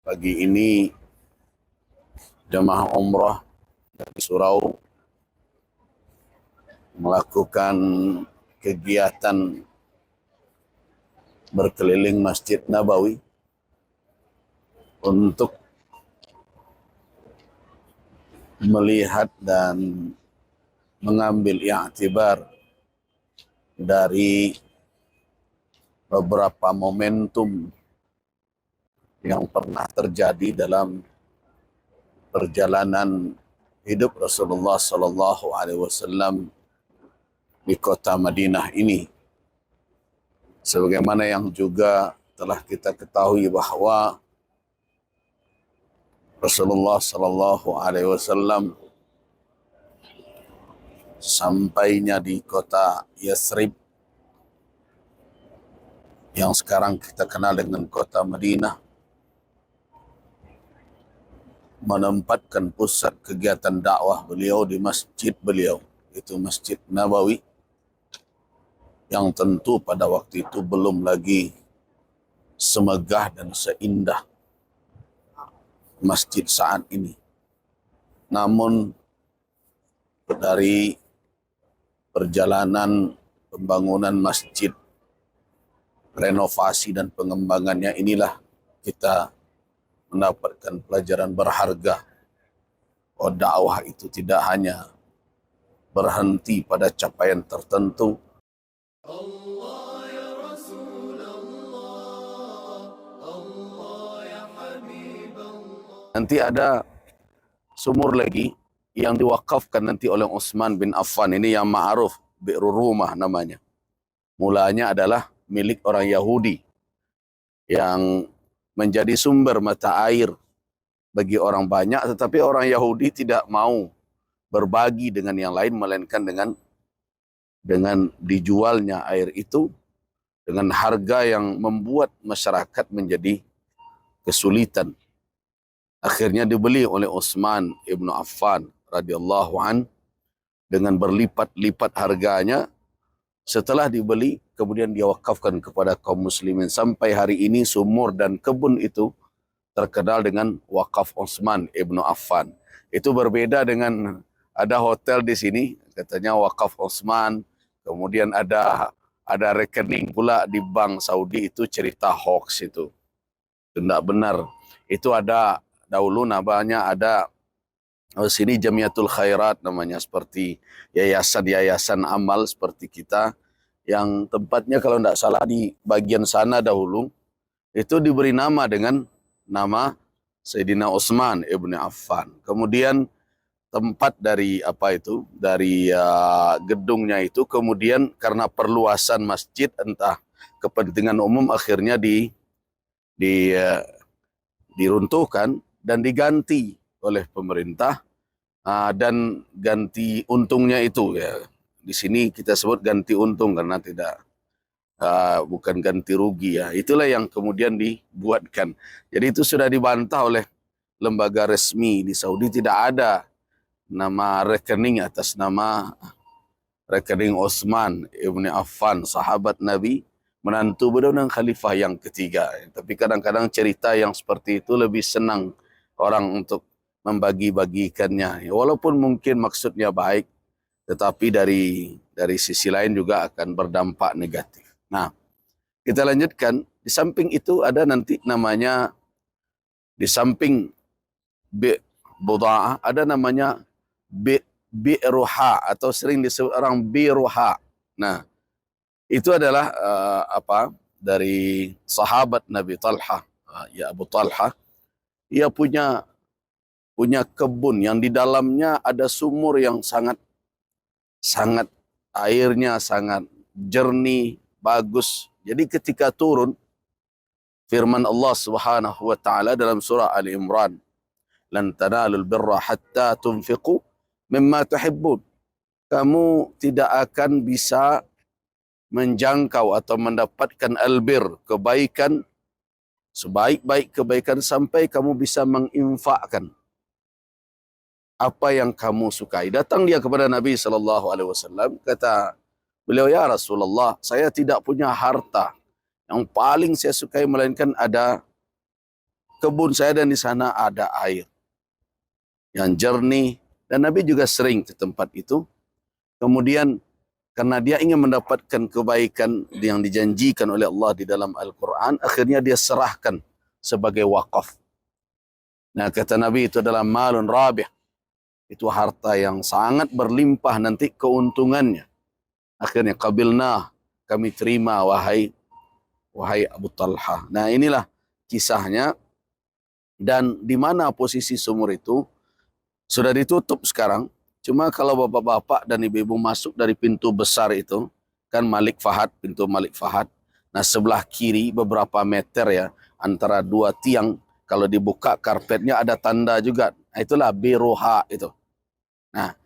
Pagi ini jemaah umrah dari Surau melakukan kegiatan berkeliling Masjid Nabawi untuk melihat dan mengambil i'tibar dari beberapa momentum yang pernah terjadi dalam perjalanan hidup Rasulullah Sallallahu Alaihi Wasallam di kota Madinah ini. Sebagaimana yang juga telah kita ketahui bahwa Rasulullah Sallallahu Alaihi Wasallam sampainya di kota Yathrib yang sekarang kita kenal dengan kota Madinah, menempatkan pusat kegiatan dakwah beliau di masjid beliau, itu Masjid Nabawi, yang tentu pada waktu itu belum lagi semegah dan seindah masjid saat ini. Namun dari perjalanan pembangunan masjid, renovasi dan pengembangannya inilah kita mendapatkan pelajaran berharga. Oh, dakwah itu tidak hanya berhenti pada capaian tertentu. Allah ya Rasulullah, Allah ya Habiballah. Nanti ada sumur lagi yang diwakafkan nanti oleh Utsman bin Affan. Ini yang ma'ruf, Bi'ru Rumah namanya. Mulanya adalah milik orang Yahudi yang menjadi sumber mata air bagi orang banyak, tetapi orang Yahudi tidak mau berbagi dengan yang lain, melainkan dengan dijualnya air itu dengan harga yang membuat masyarakat menjadi kesulitan. Akhirnya dibeli oleh Utsman ibn Affan radhiyallahu an dengan berlipat-lipat harganya. Setelah dibeli, kemudian dia wakafkan kepada kaum muslimin. Sampai hari ini sumur dan kebun itu terkenal dengan wakaf Utsman ibn Affan. Itu berbeda dengan ada hotel di sini, katanya wakaf Utsman. Kemudian ada rekening pula di bank Saudi, itu cerita hoax itu. Tidak benar. Itu ada dahulu namanya, ada sini Jamiatul Khairat namanya, seperti yayasan-yayasan amal seperti kita, yang tempatnya kalau tidak salah di bagian sana dahulu, itu diberi nama dengan nama Sayyidina Utsman ibn Affan. Kemudian tempat dari gedungnya itu kemudian karena perluasan masjid, entah kepentingan umum, akhirnya diruntuhkan dan diganti oleh pemerintah, dan ganti untungnya itu ya. Di sini kita sebut ganti untung karena bukan ganti rugi ya. Itulah yang kemudian dibuatkan. Jadi itu sudah dibantah oleh lembaga resmi di Saudi, tidak ada nama rekening atas nama rekening Utsman ibn Affan, sahabat Nabi, menantu beliau dan khalifah yang ketiga. Tapi kadang-kadang cerita yang seperti itu lebih senang orang untuk membagi-bagikannya. Walaupun mungkin maksudnya baik, tetapi dari sisi lain juga akan berdampak negatif. Nah, kita lanjutkan. Di samping itu ada nanti namanya, di samping Buda'ah, ada namanya Bi'ruha, atau sering disebut orang Bi'ruha. Nah, itu adalah dari sahabat Nabi Talha, ya Abu Talha. Ia punya kebun yang di dalamnya ada sumur yang sangat airnya sangat jernih, bagus. Jadi ketika turun firman Allah Subhanahu wa taala dalam surah Ali Imran, "Lan tanalul birra hatta tunfiqu mimma tuhibbun." Kamu tidak akan bisa menjangkau atau mendapatkan albir, kebaikan, sebaik-baik kebaikan, sampai kamu bisa menginfakkan apa yang kamu sukai. Datang dia kepada Nabi SAW, kata beliau, "Ya Rasulullah, saya tidak punya harta yang paling saya sukai, melainkan ada kebun saya dan di sana ada air yang jernih. Dan Nabi juga sering ke tempat itu. Kemudian karena dia ingin mendapatkan kebaikan yang dijanjikan oleh Allah di dalam Al-Quran, akhirnya dia serahkan sebagai wakaf. Nah, kata Nabi, itu adalah malun rabih. Itu harta yang sangat berlimpah nanti keuntungannya. Akhirnya qabilnah, kami terima wahai Abu Talha. Nah, inilah kisahnya. Dan di mana posisi sumur itu sudah ditutup sekarang. Cuma kalau bapak-bapak dan ibu-ibu masuk dari pintu besar itu, kan Malik Fahad, pintu Malik Fahad. Nah, sebelah kiri beberapa meter ya, antara dua tiang, kalau dibuka karpetnya ada tanda juga. Nah, itulah Biruha itu. Nah,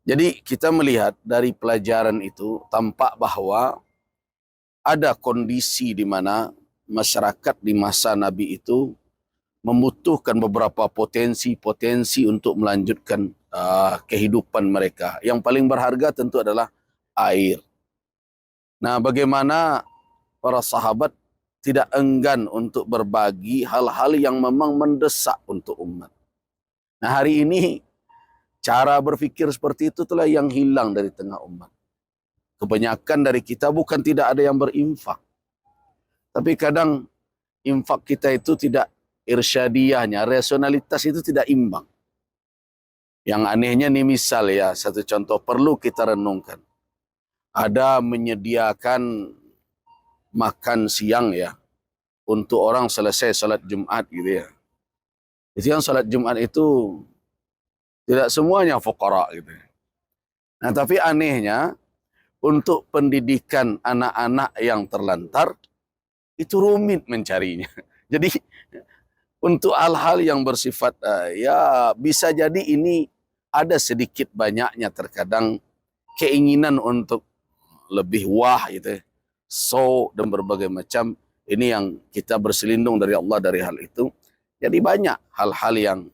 jadi kita melihat dari pelajaran itu, tampak bahwa ada kondisi di mana masyarakat di masa Nabi itu membutuhkan beberapa potensi-potensi untuk melanjutkan kehidupan mereka. Yang paling berharga tentu adalah air. Nah, bagaimana para sahabat tidak enggan untuk berbagi hal-hal yang memang mendesak untuk umat. Nah, hari ini cara berpikir seperti itu telah yang hilang dari tengah umat. Kebanyakan dari kita bukan tidak ada yang berinfak. Tapi kadang infak kita itu tidak irsyadiyahnya, rasionalitas itu tidak imbang. Yang anehnya nih misal ya, satu contoh perlu kita renungkan. Ada menyediakan makan siang ya, untuk orang selesai salat Jumat gitu ya. Itu yang salat Jumat itu tidak semuanya fuqara gitu. Nah, tapi anehnya untuk pendidikan anak-anak yang terlantar itu rumit mencarinya. Jadi untuk hal-hal yang bersifat ya bisa jadi ini ada sedikit banyaknya terkadang keinginan untuk lebih wah gitu ya. So dan berbagai macam ini yang kita berselindung dari Allah dari hal itu. Jadi banyak hal-hal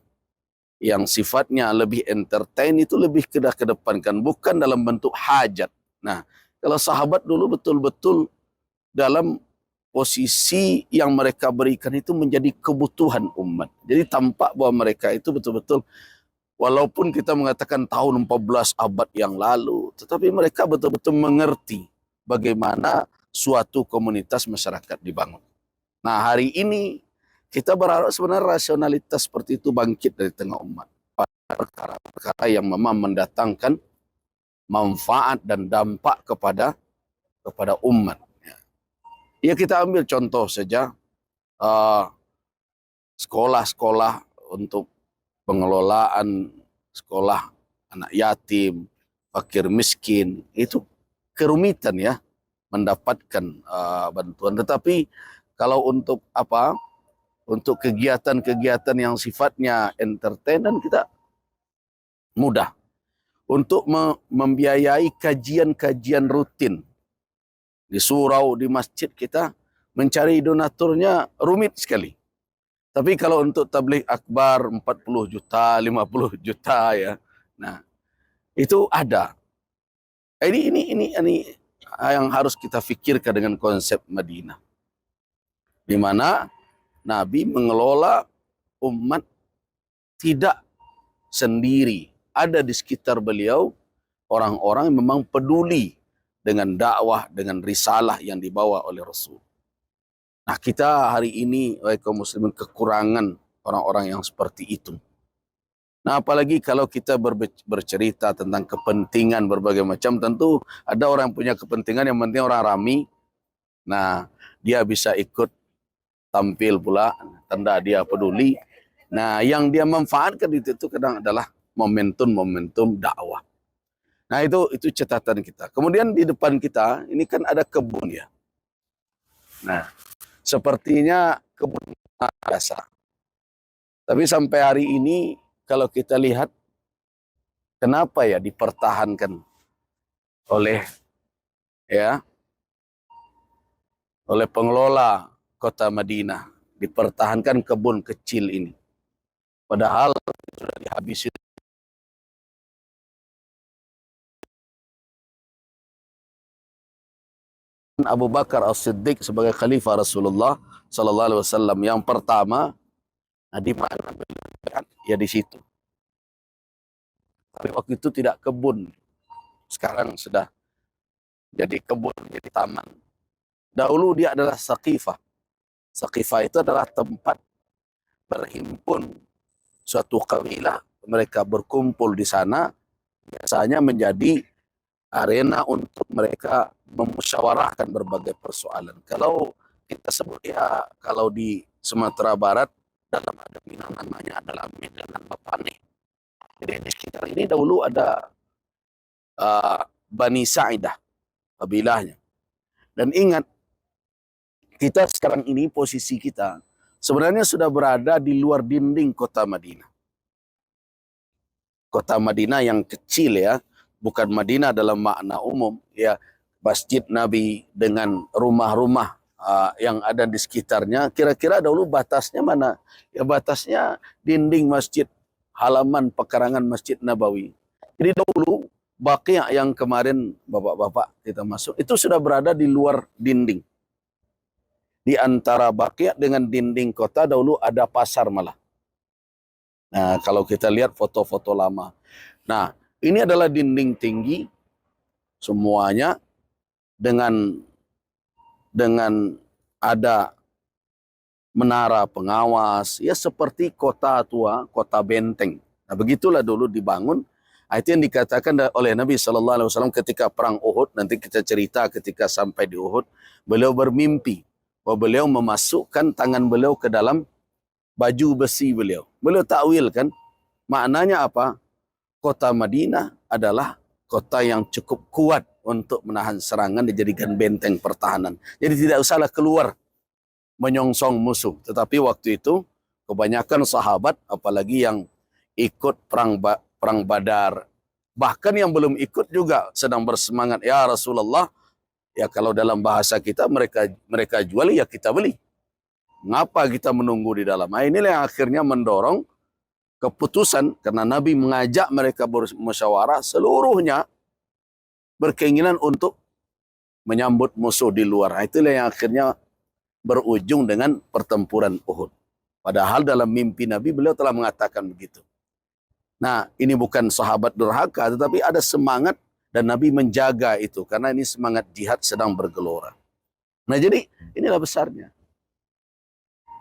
yang sifatnya lebih entertain itu lebih kedepankan, bukan dalam bentuk hajat. Nah, kalau sahabat dulu betul-betul dalam posisi yang mereka berikan itu menjadi kebutuhan umat. Jadi tampak bahwa mereka itu betul-betul, walaupun kita mengatakan tahun 14 abad yang lalu, tetapi mereka betul-betul mengerti bagaimana suatu komunitas masyarakat dibangun. Nah, hari ini kita berharap sebenarnya rasionalitas seperti itu bangkit dari tengah umat. Perkara-perkara yang memang mendatangkan manfaat dan dampak kepada umat. Ya, kita ambil contoh saja sekolah-sekolah untuk pengelolaan sekolah anak yatim, fakir miskin, itu kerumitan ya mendapatkan bantuan. Tetapi kalau untuk apa? Untuk kegiatan-kegiatan yang sifatnya entertainan kita mudah. Untuk membiayai kajian-kajian rutin di surau, di masjid kita mencari donaturnya rumit sekali. Tapi kalau untuk tabligh akbar 40 juta, 50 juta ya. Nah, itu ada. Ini yang harus kita pikirkan dengan konsep Madinah. Di mana Nabi mengelola umat tidak sendiri. Ada di sekitar beliau orang-orang yang memang peduli dengan dakwah, dengan risalah yang dibawa oleh Rasul. Nah, kita hari ini, kaum muslimin, kekurangan orang-orang yang seperti itu. Nah, apalagi kalau kita bercerita tentang kepentingan berbagai macam, tentu ada orang yang punya kepentingan, yang penting orang rami. Nah, dia bisa ikut tampil pula, tanda dia peduli. Nah, yang dia manfaatkan itu kadang adalah momentum-momentum dakwah. Nah, itu catatan kita. Kemudian di depan kita, ini kan ada kebun ya. Nah, sepertinya kebun biasa. Tapi sampai hari ini, kalau kita lihat, kenapa ya dipertahankan oleh pengelola kota Madinah, dipertahankan kebun kecil ini. Padahal sudah dihabisi Abu Bakar As-Siddiq sebagai khalifah Rasulullah sallallahu alaihi wasallam. Yang pertama, Nah, di mana beliau bayat? Ya di situ. Tapi waktu itu tidak kebun. Sekarang sudah jadi kebun, jadi taman. Dahulu dia adalah Saqifah. Saqifah itu adalah tempat berhimpun suatu kabilah. Mereka berkumpul di sana, biasanya menjadi arena untuk mereka memusyawarahkan berbagai persoalan. Kalau kita sebut ya, kalau di Sumatera Barat, dalam ada Minang namanya adalah Medan Bapane. Jadi di sekitar ini dahulu ada Bani Sa'idah, kabilahnya. Dan ingat, kita sekarang ini posisi kita sebenarnya sudah berada di luar dinding kota Madinah. Kota Madinah yang kecil ya, bukan Madinah dalam makna umum ya, Masjid Nabi dengan rumah-rumah yang ada di sekitarnya. Kira-kira dahulu batasnya mana? Ya batasnya dinding masjid, halaman pekarangan Masjid Nabawi. Jadi dahulu Baqi' yang kemarin bapak-bapak kita masuk itu sudah berada di luar dinding. Di antara Baqi' dengan dinding kota dahulu ada pasar malah. Nah, kalau kita lihat foto-foto lama. Nah, ini adalah dinding tinggi semuanya dengan ada menara pengawas, ya seperti kota tua, kota benteng. Nah, begitulah dulu dibangun. Itu yang dikatakan oleh Nabi SAW ketika perang Uhud. Nanti kita cerita ketika sampai di Uhud, beliau bermimpi bahwa beliau memasukkan tangan beliau ke dalam baju besi beliau. Beliau takwilkan, maknanya apa? Kota Madinah adalah kota yang cukup kuat untuk menahan serangan, dijadikan benteng pertahanan. Jadi tidak usahlah keluar menyongsong musuh. Tetapi waktu itu kebanyakan sahabat, apalagi yang ikut perang Badar, bahkan yang belum ikut juga sedang bersemangat, ya Rasulullah, ya kalau dalam bahasa kita mereka jual ya kita beli. Ngapa kita menunggu di dalam? Nah, inilah yang akhirnya mendorong keputusan, karena Nabi mengajak mereka bermusyawarah, seluruhnya berkeinginan untuk menyambut musuh di luar. Nah, itulah yang akhirnya berujung dengan pertempuran Uhud. Padahal dalam mimpi Nabi beliau telah mengatakan begitu. Nah, ini bukan sahabat durhaka, tetapi ada semangat dan Nabi menjaga itu, karena ini semangat jihad sedang bergelora. Nah, jadi inilah besarnya.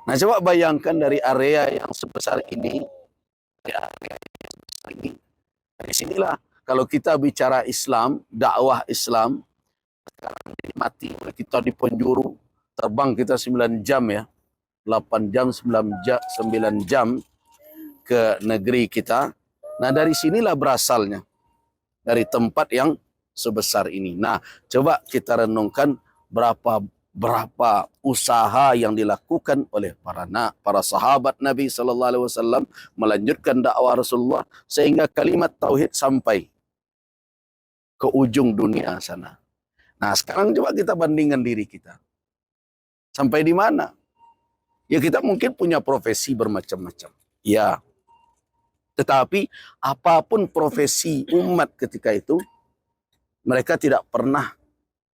Nah, coba bayangkan dari area yang sebesar ini, dari sinilah kalau kita bicara Islam, dakwah Islam, sekarang mati kita di penjuru, terbang kita 9 jam ya, 8 jam, 9 jam ke negeri kita. Nah, dari sinilah berasalnya, dari tempat yang sebesar ini. Nah, coba kita renungkan berapa usaha yang dilakukan oleh para sahabat Nabi SAW melanjutkan dakwah Rasulullah sehingga kalimat tauhid sampai ke ujung dunia sana. Nah, sekarang coba kita bandingkan diri kita. Sampai di mana? Ya, kita mungkin punya profesi bermacam-macam. Ya. Tetapi apapun profesi umat ketika itu, mereka tidak pernah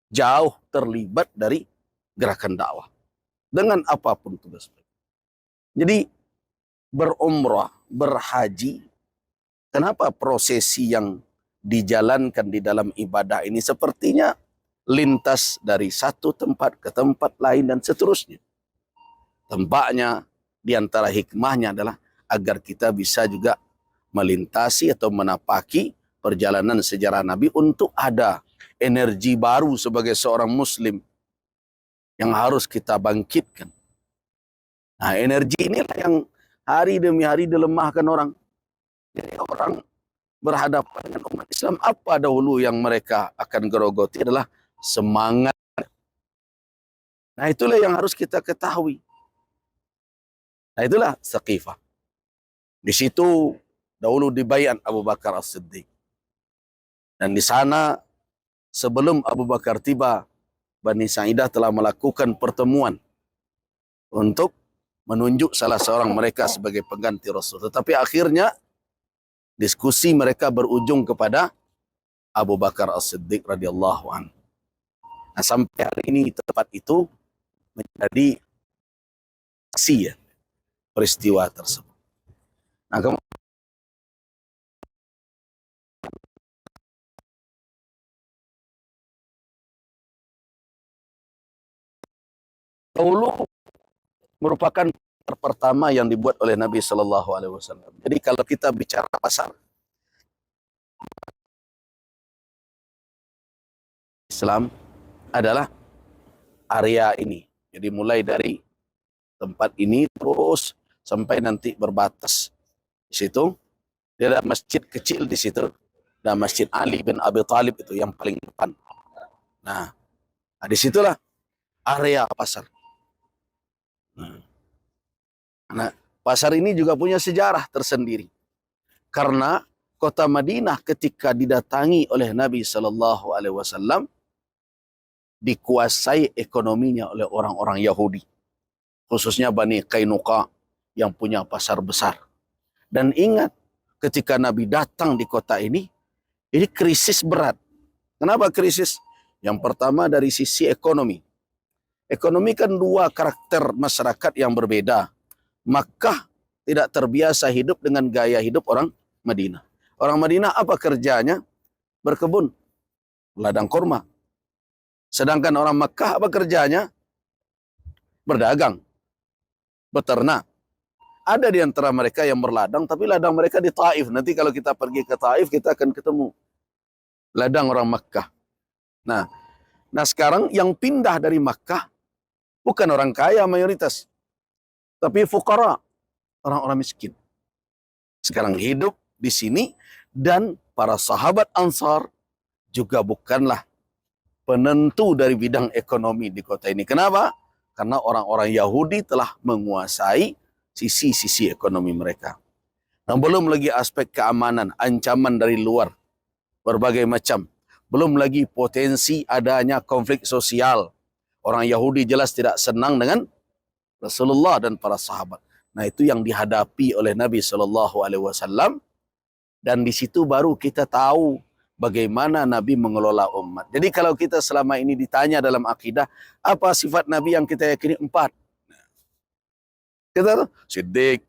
jauh terlibat dari gerakan dakwah. Dengan apapun tugas mereka. Jadi berumrah, berhaji, kenapa prosesi yang dijalankan di dalam ibadah ini sepertinya lintas dari satu tempat ke tempat lain dan seterusnya. Tempatnya, di antara hikmahnya adalah agar kita bisa juga melintasi atau menapaki perjalanan sejarah Nabi untuk ada energi baru sebagai seorang muslim yang harus kita bangkitkan. Nah, energi inilah yang hari demi hari dilemahkan orang. Jadi orang berhadapan dengan umat Islam, apa dahulu yang mereka akan gerogoti adalah semangat. Nah, itulah yang harus kita ketahui. Nah, itulah Saqifah. Di situ dahulu dibayat Abu Bakar As-Siddiq. Dan di sana sebelum Abu Bakar tiba, Bani Sa'idah telah melakukan pertemuan untuk menunjuk salah seorang mereka sebagai pengganti Rasul. Tetapi akhirnya diskusi mereka berujung kepada Abu Bakar As-Siddiq radhiyallahu anhu. Nah, sampai hari ini tempat itu menjadi saksi ya, peristiwa tersebut. Nah, dahulu merupakan pertama yang dibuat oleh Nabi Shallallahu Alaihi Wasallam. Jadi kalau kita bicara pasar Islam adalah area ini. Jadi mulai dari tempat ini terus sampai nanti berbatas. Di situ dia ada masjid kecil di situ, dan Masjid Ali bin Abi Thalib itu yang paling depan. Nah, disitulah area pasar. Nah, pasar ini juga punya sejarah tersendiri. Karena kota Madinah ketika didatangi oleh Nabi Shallallahu Alaihi Wasallam dikuasai ekonominya oleh orang-orang Yahudi, khususnya Bani Qainuqa yang punya pasar besar. Dan ingat, ketika Nabi datang di kota ini krisis berat. Kenapa krisis? Yang pertama dari sisi ekonomi. Ekonomi kan dua karakter masyarakat yang berbeda. Makkah tidak terbiasa hidup dengan gaya hidup orang Madinah. Orang Madinah apa kerjanya? Berkebun, ladang kurma. Sedangkan orang Makkah apa kerjanya? Berdagang, beternak. Ada di antara mereka yang berladang, tapi ladang mereka di Taif. Nanti kalau kita pergi ke Taif, kita akan ketemu ladang orang Makkah. Nah sekarang yang pindah dari Makkah bukan orang kaya mayoritas, tapi fuqara, orang-orang miskin. Sekarang hidup di sini, dan para sahabat Ansar juga bukanlah penentu dari bidang ekonomi di kota ini. Kenapa? Karena orang-orang Yahudi telah menguasai sisi-sisi ekonomi mereka. Nah, belum lagi aspek keamanan, ancaman dari luar, berbagai macam. Belum lagi potensi adanya konflik sosial. Orang Yahudi jelas tidak senang dengan Rasulullah dan para sahabat. Nah, itu yang dihadapi oleh Nabi Shallallahu Alaihi Wasallam. Dan di situ baru kita tahu bagaimana Nabi mengelola umat. Jadi kalau kita selama ini ditanya dalam akidah, apa sifat Nabi yang kita yakini? 4. Kita tuh siddiq,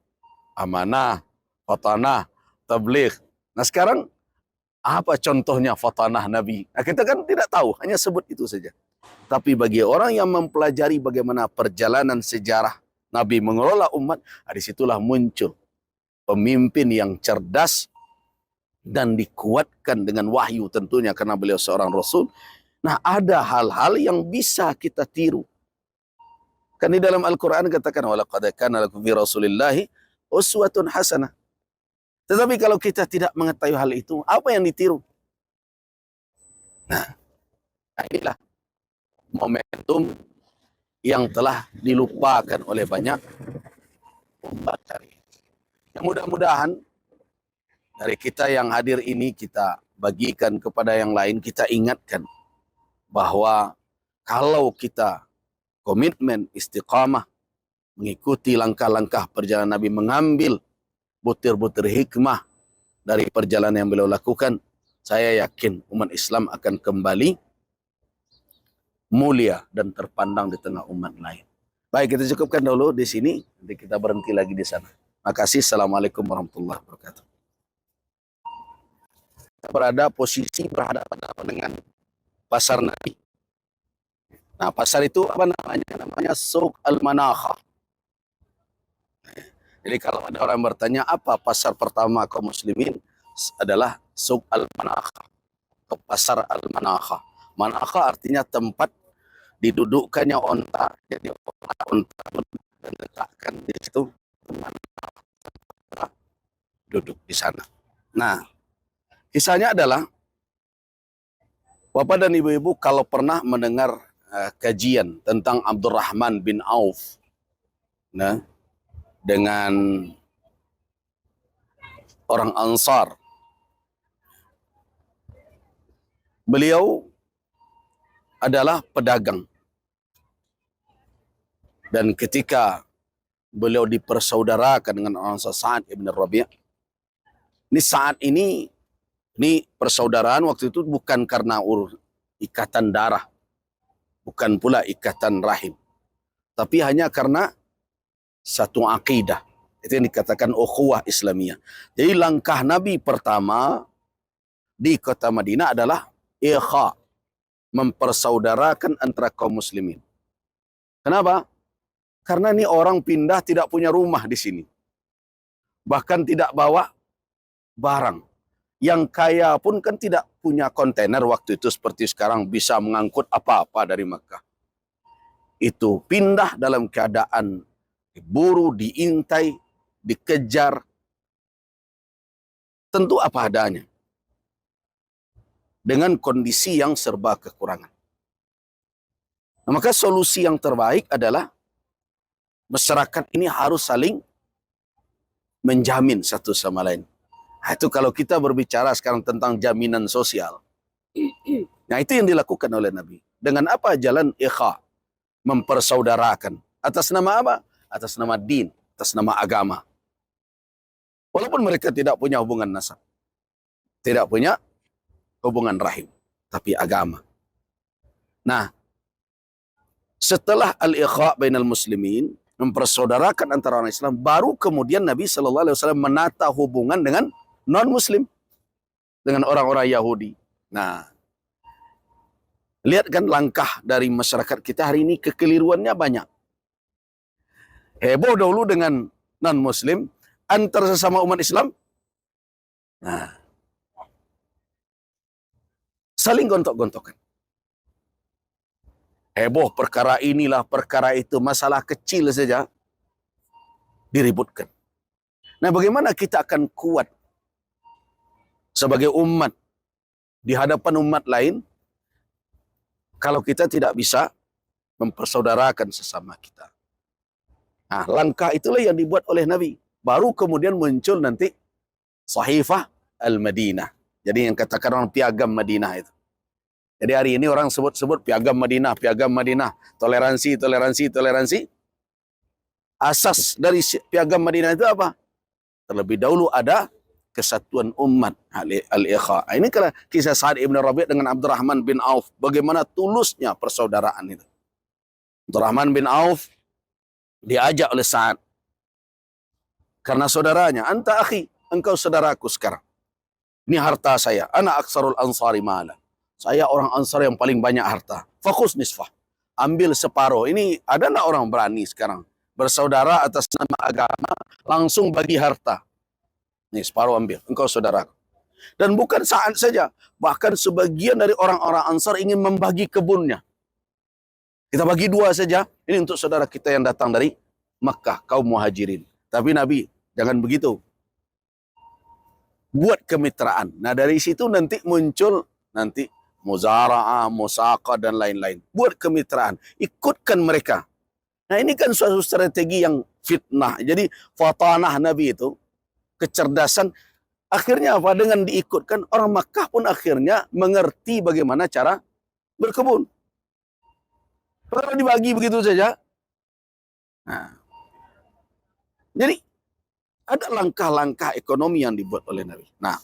amanah, fatanah, tabligh. Nah sekarang apa contohnya fatanah Nabi? Nah, kita kan tidak tahu, hanya sebut itu saja. Tapi bagi orang yang mempelajari bagaimana perjalanan sejarah Nabi mengelola umat, disitulah muncul pemimpin yang cerdas dan dikuatkan dengan wahyu tentunya karena beliau seorang Rasul. Nah, ada hal-hal yang bisa kita tiru. Kan di dalam Al-Quran katakan, walaqad kana lakum fi Rasulillahi uswatun hasanah. Tetapi kalau kita tidak mengetahui hal itu, apa yang ditiru? Nah, inilah momentum yang telah dilupakan oleh banyak umat hari ini. Yang mudah-mudahan dari kita yang hadir ini kita bagikan kepada yang lain, kita ingatkan bahwa kalau kita komitmen istiqamah mengikuti langkah-langkah perjalanan Nabi, mengambil butir-butir hikmah dari perjalanan yang beliau lakukan, saya yakin umat Islam akan kembali mulia dan terpandang di tengah umat lain. Baik, kita cukupkan dulu di sini, nanti kita berhenti lagi di sana. Makasih. Assalamualaikum warahmatullahi wabarakatuh. Kita berada posisi berhadapan dengan pasar Nabi. Nah, pasar itu apa namanya? Namanya Suq Al-Manakha. Jadi kalau ada orang bertanya apa pasar pertama kaum muslimin, adalah Suq Al-Manakha atau pasar Al-Manakha. Manakha artinya tempat didudukkannya onta. Jadi onta dan letakkan di situ, duduk di sana. Nah, kisahnya adalah Bapak dan Ibu-ibu kalau pernah mendengar kajian tentang Abdurrahman bin Auf, nah, dengan orang Ansar. Beliau adalah pedagang. Dan ketika beliau dipersaudarakan dengan orang Sa'ad ibn Rabi', ini saat ini persaudaraan waktu itu bukan karena ikatan darah, bukan pula ikatan rahim, tapi hanya karena satu akidah. Itu yang dikatakan ukhuwah Islamiyah. Jadi langkah Nabi pertama di kota Madinah adalah ikha, mempersaudarakan antara kaum muslimin. Kenapa? Karena ini orang pindah tidak punya rumah di sini. Bahkan tidak bawa barang. Yang kaya pun kan tidak punya kontainer waktu itu seperti sekarang bisa mengangkut apa-apa dari Makkah. Itu pindah dalam keadaan diburu, diintai, dikejar. Tentu apa adanya. Dengan kondisi yang serba kekurangan. Nah, maka solusi yang terbaik adalah masyarakat ini harus saling menjamin satu sama lain. Nah, itu kalau kita berbicara sekarang tentang jaminan sosial. Nah, itu yang dilakukan oleh Nabi. Dengan apa? Jalan ikha. Mempersaudarakan. Atas nama apa? Atas nama din. Atas nama agama. Walaupun mereka tidak punya hubungan nasab. Tidak punya hubungan rahim. Tapi agama. Nah, setelah al-ikha bainal muslimin, mempersaudarakan antara orang Islam, baru kemudian Nabi SAW menata hubungan dengan non-muslim, dengan orang-orang Yahudi. Nah, lihat kan langkah dari masyarakat kita hari ini, kekeliruannya banyak. Heboh dahulu dengan non-muslim, antar sesama umat Islam, nah, saling gontok-gontokan. Heboh perkara inilah, perkara itu, masalah kecil saja diributkan. Nah, bagaimana kita akan kuat sebagai umat di hadapan umat lain kalau kita tidak bisa mempersaudarakan sesama kita? Nah, langkah itulah yang dibuat oleh Nabi. Baru kemudian muncul nanti Sahifah Al-Madinah. Jadi yang katakan orang piagam Madinah itu. Jadi hari ini orang sebut-sebut piagam Madinah, piagam Madinah, toleransi, toleransi, toleransi. Asas dari piagam Madinah itu apa? Terlebih dahulu ada kesatuan umat, al-ikha. Ini kalau kisah Sa'ad ibn Rabi' dengan Abdurrahman bin Auf, bagaimana tulusnya persaudaraan itu. Abdurrahman bin Auf diajak oleh Sa'ad karena saudaranya, anta akhi, engkau saudaraku sekarang. Ini harta saya, ana aksarul ansari mala. Saya orang Ansar yang paling banyak harta. Fokus nisfah. Ambil separuh. Ini ada nak orang berani sekarang bersaudara atas nama agama, langsung bagi harta. Nih separuh ambil, engkau saudara. Dan bukan Sa'ad saja, bahkan sebagian dari orang-orang Ansar ingin membagi kebunnya. Kita bagi dua saja, ini untuk saudara kita yang datang dari Makkah, kaum muhajirin. Tapi Nabi, jangan begitu. Buat kemitraan. Nah dari situ nanti muncul muzara'ah, musaqah, dan lain-lain. Buat kemitraan. Ikutkan mereka. Nah ini kan suatu strategi yang fitnah. Jadi fatanah Nabi itu, kecerdasan, akhirnya apa? Dengan diikutkan, orang Makkah pun akhirnya mengerti bagaimana cara berkebun. Kalau dibagi begitu saja. Nah, jadi ada langkah-langkah ekonomi yang dibuat oleh Nabi. Nah,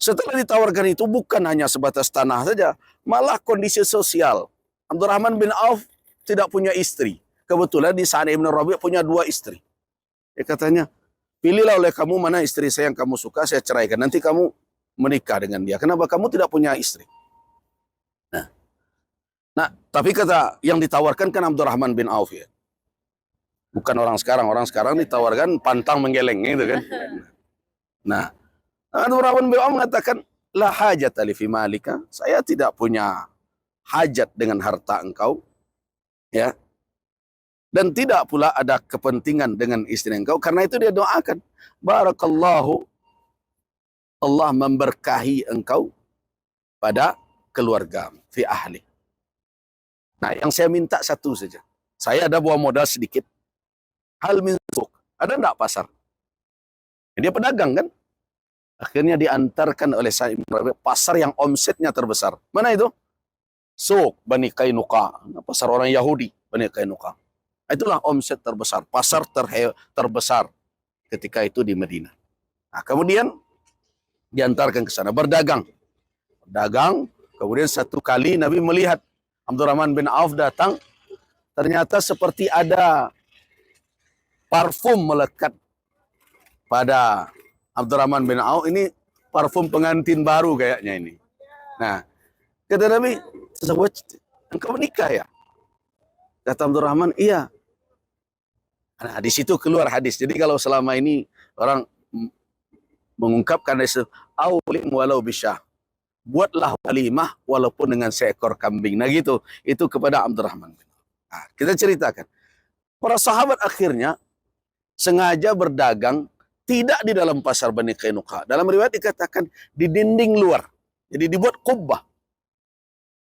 setelah ditawarkan itu bukan hanya sebatas tanah saja, malah kondisi sosial. Abdurrahman bin Auf tidak punya istri. Kebetulan di Sa'ad ibn Rabi' punya 2 istri. Dia katanya, pilihlah oleh kamu mana istri saya yang kamu suka, saya ceraikan. Nanti kamu menikah dengan dia. Kenapa kamu tidak punya istri? Nah, tapi kata yang ditawarkan kan Abdurrahman bin Auf ya. Bukan orang sekarang ditawarkan pantang menggeleng gitu kan. Nah, Abdurrahman bin Auf mengatakan, la hajat li fi malika, saya tidak punya hajat dengan harta engkau, ya. Dan tidak pula ada kepentingan dengan istri engkau, karena itu dia doakan, barakallahu, Allah memberkahi engkau pada keluarga, fi ahli. Nah, yang saya minta satu saja. Saya ada buah modal sedikit. Hal min suq. Ada enggak pasar? Dia pedagang kan? Akhirnya diantarkan oleh Sa'id bin Rabi' pasar yang omsetnya terbesar. Mana itu? Suq Bani Qainuqa. Pasar orang Yahudi, Bani Qainuqa. Itulah omset terbesar. Pasar terbesar ketika itu di Madinah. Nah, kemudian diantarkan ke sana. Berdagang. Berdagang. Kemudian satu kali Nabi melihat Abdurrahman bin Auf datang. Ternyata seperti ada parfum melekat pada Abdurrahman bin Auf, ini parfum pengantin baru kayaknya ini. Nah, kata Nabi, engkau menikah ya? Kata Abdurrahman, iya. Nah, di situ keluar hadis. Jadi kalau selama ini orang mengungkapkan hadis, aulim walau bisyah, buatlah walimah walaupun dengan seekor kambing. Nah gitu, itu kepada Abdurrahman. Nah, kita ceritakan. Para sahabat akhirnya sengaja berdagang tidak di dalam pasar Bani Qainuqa. Dalam riwayat dikatakan di dinding luar. Jadi dibuat kubbah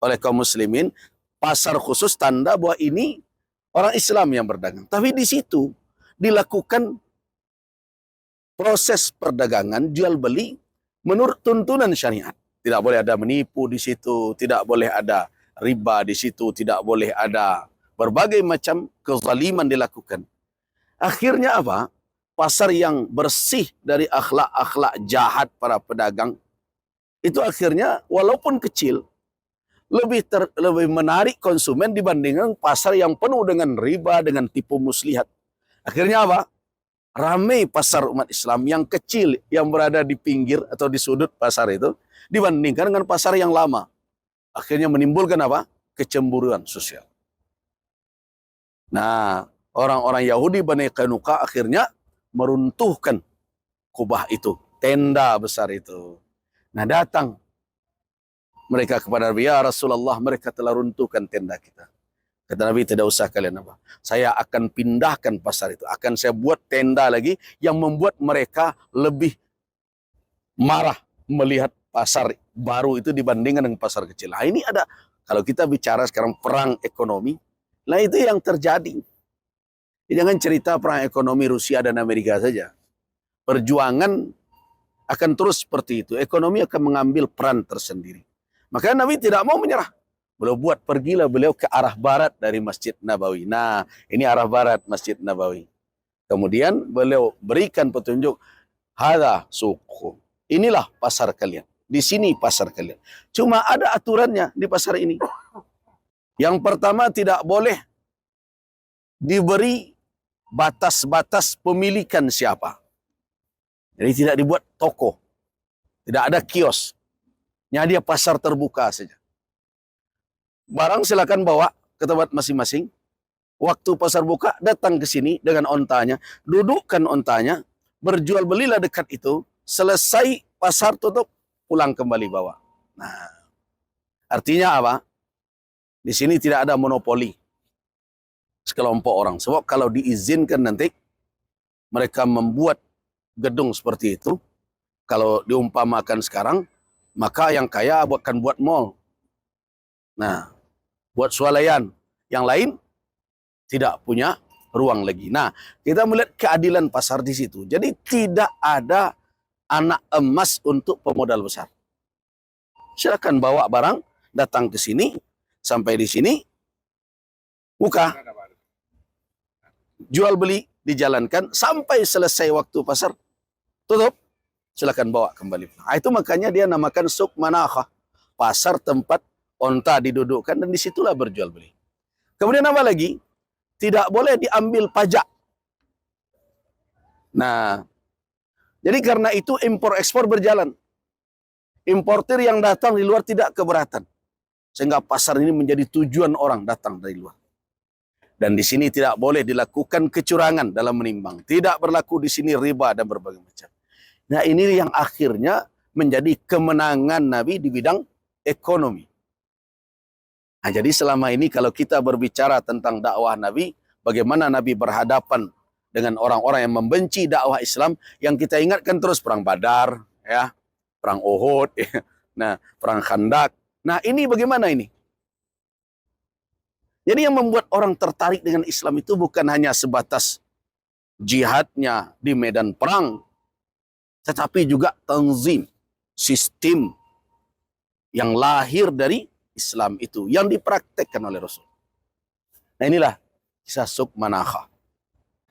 oleh kaum muslimin, pasar khusus tanda bahwa ini orang Islam yang berdagang. Tapi di situ dilakukan proses perdagangan jual beli menurut tuntunan syariat. Tidak boleh ada menipu di situ, tidak boleh ada riba di situ, tidak boleh ada berbagai macam kezaliman dilakukan. Akhirnya apa? Pasar yang bersih dari akhlak-akhlak jahat para pedagang itu akhirnya walaupun kecil lebih menarik konsumen dibandingkan pasar yang penuh dengan riba, dengan tipu muslihat. Akhirnya apa? Ramai pasar umat Islam yang kecil yang berada di pinggir atau di sudut pasar itu dibandingkan dengan pasar yang lama. Akhirnya menimbulkan apa? Kecemburuan sosial. Nah, orang-orang Yahudi Bani Qainuqa akhirnya meruntuhkan kubah itu, tenda besar itu. Nah, datang mereka kepada Nabi, ya Rasulullah, mereka telah runtuhkan tenda kita. Kata Nabi, tidak usah kalian apa. Saya akan pindahkan pasar itu. Akan saya buat tenda lagi yang membuat mereka lebih marah melihat pasar baru itu dibandingkan dengan pasar kecil. Nah, ini ada, kalau kita bicara sekarang perang ekonomi, nah itu yang terjadi. Jangan cerita perang ekonomi Rusia dan Amerika saja. Perjuangan akan terus seperti itu. Ekonomi akan mengambil peran tersendiri. Maka Nabi tidak mau menyerah. Beliau pergilah beliau ke arah barat dari Masjid Nabawi. Nah, ini arah barat Masjid Nabawi. Kemudian beliau berikan petunjuk, hadza suqu. Inilah pasar kalian. Di sini pasar kalian. Cuma ada aturannya di pasar ini. Yang pertama, tidak boleh diberi batas-batas pemilikan siapa. Jadi tidak dibuat toko. Tidak ada kios. Dia pasar terbuka saja. Barang silakan bawa ke tempat masing-masing. Waktu pasar buka, datang ke sini dengan ontanya. Dudukkan ontanya. Berjual belilah dekat itu. Selesai pasar tutup, pulang kembali bawa. Nah, artinya apa? Di sini tidak ada monopoli sekelompok orang. Sebab kalau diizinkan nanti mereka membuat gedung seperti itu, kalau diumpamakan sekarang, maka yang kaya akan buat mall. Nah, buat swalayan. Yang lain tidak punya ruang lagi. Nah, kita melihat keadilan pasar di situ. Jadi tidak ada anak emas untuk pemodal besar. Silakan bawa barang, datang ke sini, sampai di sini, buka. Jual beli dijalankan sampai selesai waktu pasar, tutup. Silakan bawa kembali. Nah, itu makanya dia namakan suq manakhah, pasar tempat onta didudukkan dan disitulah berjual beli. Kemudian apa lagi? Tidak boleh diambil pajak. Nah, jadi karena itu impor ekspor berjalan. Importir yang datang di luar tidak keberatan, sehingga pasar ini menjadi tujuan orang datang dari luar. Dan di sini tidak boleh dilakukan kecurangan dalam menimbang. Tidak berlaku di sini riba dan berbagai macam. Nah, ini yang akhirnya menjadi kemenangan Nabi di bidang ekonomi. Nah, jadi selama ini kalau kita berbicara tentang dakwah Nabi, bagaimana Nabi berhadapan dengan orang-orang yang membenci dakwah Islam, yang kita ingatkan terus perang Badar, ya, perang Uhud, ya. Nah, perang Khandak. Nah, ini bagaimana ini? Jadi yang membuat orang tertarik dengan Islam itu bukan hanya sebatas jihadnya di medan perang, tetapi juga tanzim, sistem yang lahir dari Islam itu, yang dipraktekkan oleh Rasul. Nah, inilah kisah suq manakhah.